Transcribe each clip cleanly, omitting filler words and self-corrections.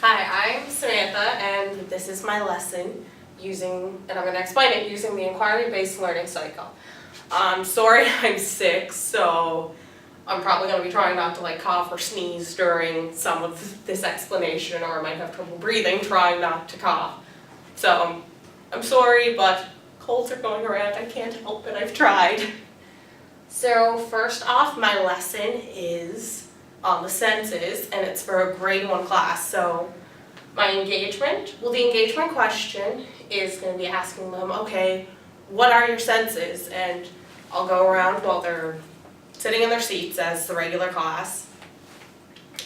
Hi, I'm Samantha, and this is my lesson and I'm going to explain it using the inquiry-based learning cycle. I'm sorry I'm sick, so I'm probably going to be trying not to cough or sneeze during some of this explanation, or I might have trouble breathing trying not to cough. So I'm sorry, but colds are going around. I can't help it. I've tried. So first off, my lesson is on the senses, and it's for a grade 1 class. So the engagement question is going to be asking them, okay, what are your senses? And I'll go around while they're sitting in their seats as the regular class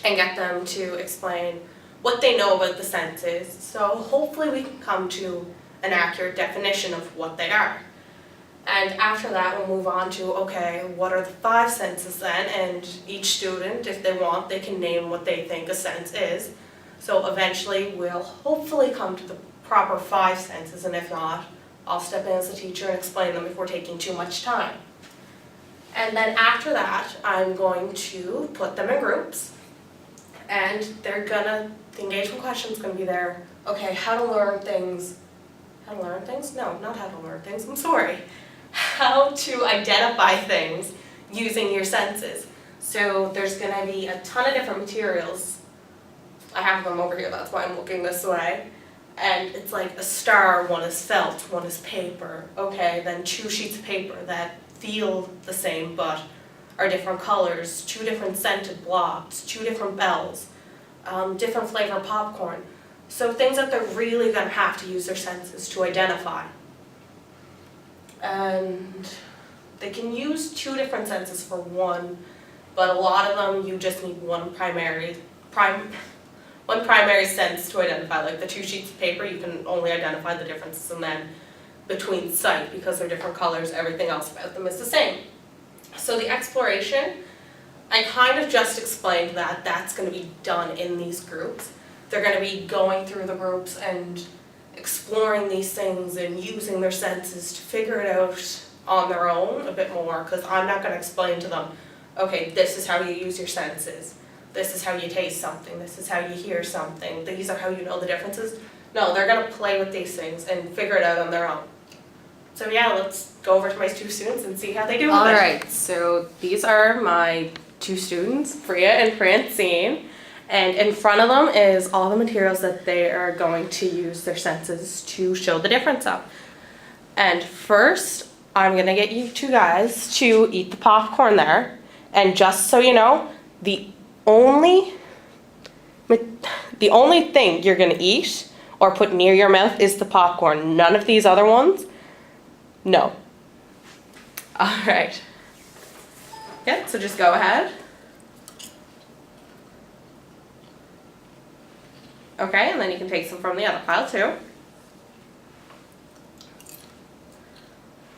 and get them to explain what they know about the senses. So hopefully we can come to an accurate definition of what they are. And after that, we'll move on to, okay, what are the 5 senses then? And each student, if they want, they can name what they think a sense is. So eventually, we'll hopefully come to the proper 5 senses, and if not, I'll step in as a teacher and explain them if we're taking too much time. And then after that, I'm going to put them in groups, and the engagement question is going to be there, okay, how to learn things. How to learn things? No, not how to learn things, I'm sorry. How to identify things using your senses. So there's going to be a ton of different materials. I have them over here, that's why I'm looking this way. And it's like a star, one is felt, one is paper. Okay, then 2 sheets of paper that feel the same but are different colors, 2 different scented blocks, 2 different bells, different flavor popcorn. So things that they're really going to have to use their senses to identify. And they can use 2 different senses for one, but a lot of them you just need one primary sense to identify. Like the 2 sheets of paper, you can only identify the differences, and then between sight, because they're different colors, everything else about them is the same. So the exploration, I kind of just explained that that's going to be done in these groups. They're going to be going through the groups and exploring these things and using their senses to figure it out on their own a bit more, because I'm not going to explain to them, okay, this is how you use your senses. This is how you taste something, this is how you hear something, these are how you know the differences. No, they're going to play with these things and figure it out on their own. So yeah, let's go over to my 2 students and see how they do with it. Alright, so these are my 2 students, Freya and Francine. And in front of them is all the materials that they are going to use their senses to show the difference of. And first, I'm going to get you 2 guys to eat the popcorn there. And just so you know, the only thing you're going to eat or put near your mouth is the popcorn. None of these other ones, no. All right. Yeah, so just go ahead. Okay, and then you can take some from the other pile too.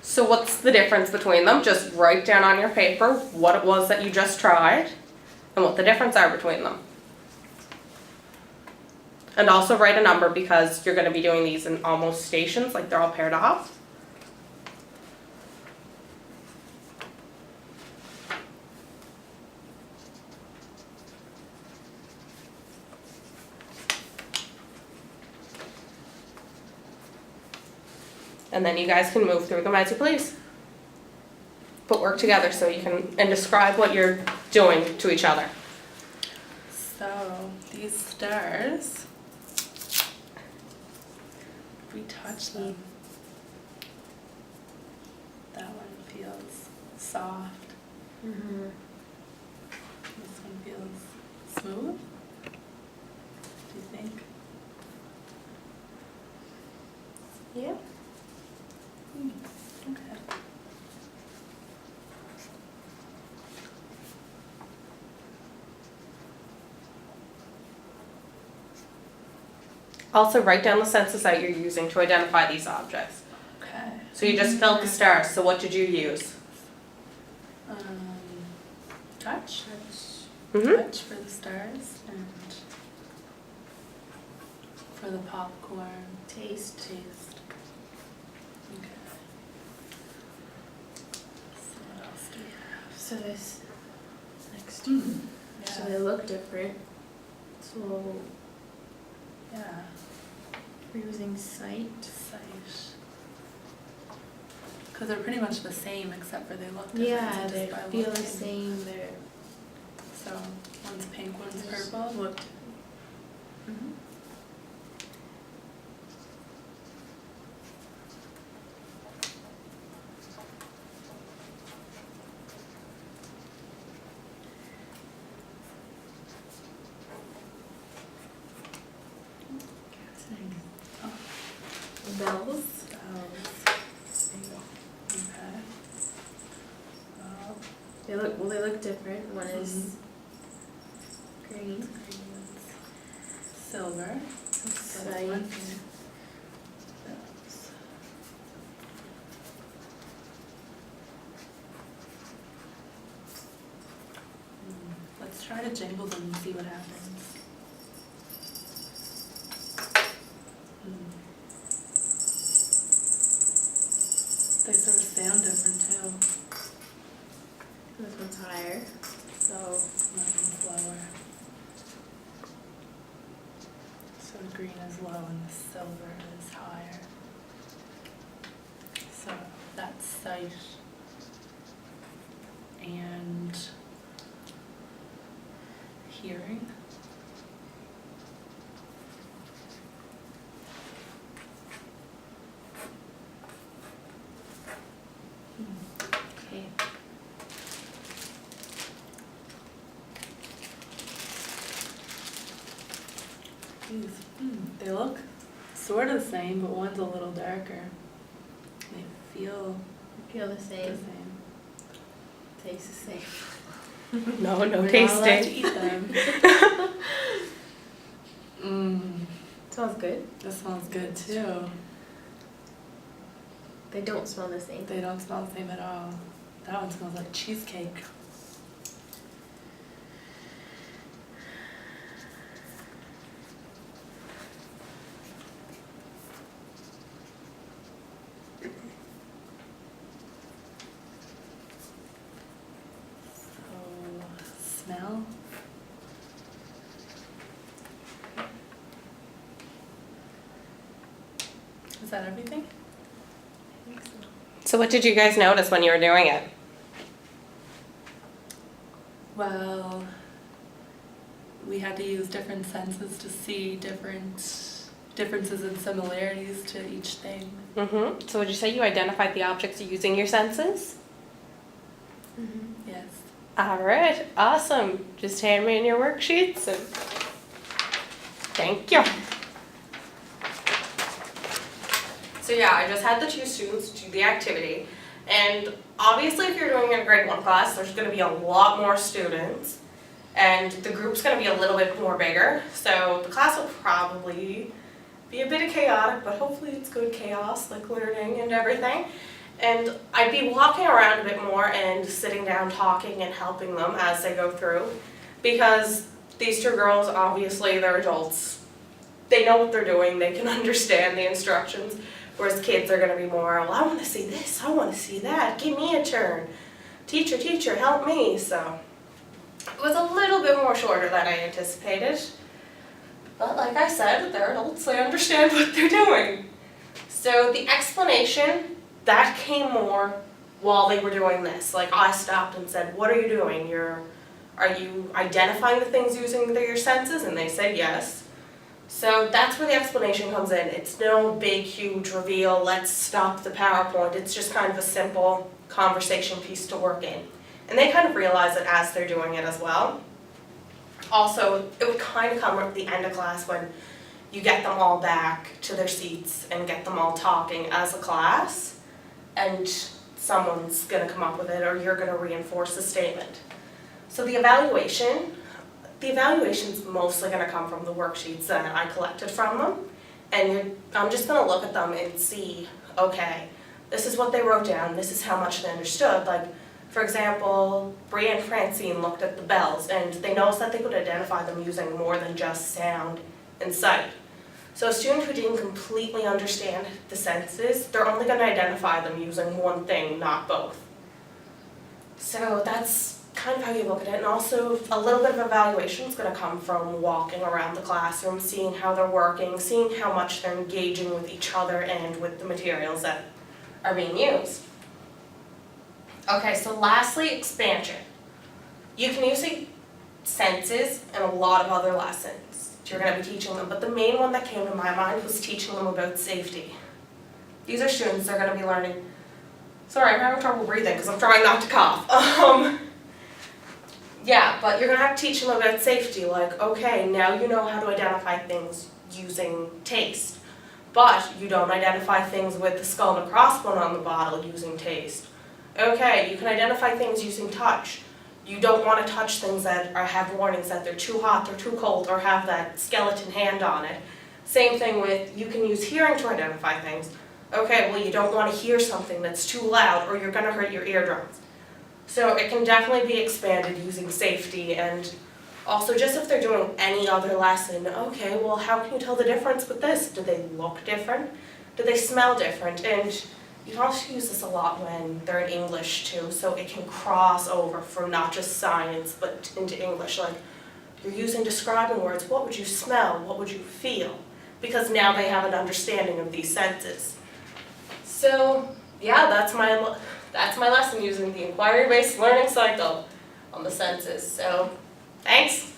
So what's the difference between them? Just write down on your paper what it was that you just tried and what the difference are between them. And also write a number, because you're going to be doing these in almost stations, like they're all paired off. And then you guys can move through them as you please. But work together so you can, and describe what you're doing to each other. So, these stars, if we touch them, that one feels soft. Mm-hmm. This one feels smooth. Do you think? Yeah. Okay. Also write down the senses that you're using to identify these objects. Okay. So you just felt the stars, so what did you use? Touch. Mm-hmm. Touch for the stars, and for the popcorn, taste. Okay. So what else do we have? So this next, Yeah. so they look different. So Yeah, We're using sight. sight. Because they're pretty much the same except for they look different. Yeah, just they by feel the looking. same. They're So one's pink, one's Just purple. looked. Mhm. Oh, Bells. bells. Okay. Well, They look different. One is green. green. Silver. Sight. Bells. Let's try to jingle them and see what happens. They sort of sound different too. This one's higher. So That one's lower. So the green is low and the silver is higher. So that's sight. And hearing. okay. They look sort of the same, but one's a little darker. They feel Feel the the same. same. Taste the same. No, We're no not allowed to tasting. eat them. Smells good. This smells good too. They don't smell the same. They don't smell the same at all. That one smells like cheesecake. So, smell. Is that everything? I think so. So what did you guys notice when you were doing it? Well, we had to use different senses to see differences and similarities to each thing. Mm-hmm. So would you say you identified the objects using your senses? Yes. All right, awesome. Just hand me in your worksheets and thank you. So yeah, I just had the two students do the activity, and obviously if you're doing it in a grade 1 class, there's gonna be a lot more students, and the group's gonna be a little bit more bigger, so the class will probably be a bit of chaotic, but hopefully it's good chaos, like learning and everything. And I'd be walking around a bit more and sitting down talking and helping them as they go through, because these two girls, obviously they're adults. They know what they're doing, they can understand the instructions, whereas kids are gonna be more, well, I wanna see this, I wanna see that, give me a turn. Teacher, teacher, help me, so. It was a little bit more shorter than I anticipated. But like I said, they're adults, they understand what they're doing. So the explanation, that came more while they were doing this. Like I stopped and said, what are you doing? Are you identifying the things using your senses? And they said yes. So that's where the explanation comes in. It's no big, huge reveal, let's stop the PowerPoint. It's just kind of a simple conversation piece to work in. And they kind of realize it as they're doing it as well. Also, it would kind of come at the end of class when you get them all back to their seats and get them all talking as a class, and someone's gonna come up with it or you're gonna reinforce the statement. So the evaluation's mostly gonna come from the worksheets that I collected from them, and I'm just gonna look at them and see, okay, this is what they wrote down, this is how much they understood. Like, for example, Bria and Francine looked at the bells and they noticed that they could identify them using more than just sound and sight. So a student who didn't completely understand the senses, they're only going to identify them using one thing, not both. So that's kind of how you look at it, and also a little bit of evaluation is going to come from walking around the classroom, seeing how they're working, seeing how much they're engaging with each other and with the materials that are being used. Okay, so lastly, expansion. You can use the senses in a lot of other lessons. You're going to be teaching them, but the main one that came to my mind was teaching them about safety. These are students that are going to be learning. Sorry, I'm having trouble breathing because I'm trying not to cough. Yeah, but you're going to have to teach them about safety, like, okay, now you know how to identify things using taste, but you don't identify things with the skull and crossbone on the bottle using taste. Okay, you can identify things using touch. You don't want to touch things that have warnings that they're too hot, they're too cold, or have that skeleton hand on it. Same thing with, you can use hearing to identify things. Okay, well, you don't want to hear something that's too loud or you're going to hurt your eardrums. So it can definitely be expanded using safety, and also just if they're doing any other lesson, okay, well, how can you tell the difference with this? Do they look different? Do they smell different? And you can also use this a lot when they're in English too, so it can cross over from not just science but into English. Like, you're using describing words, what would you smell? What would you feel? Because now they have an understanding of these senses. So, yeah, that's my lesson using the inquiry-based learning cycle on the senses. So, thanks.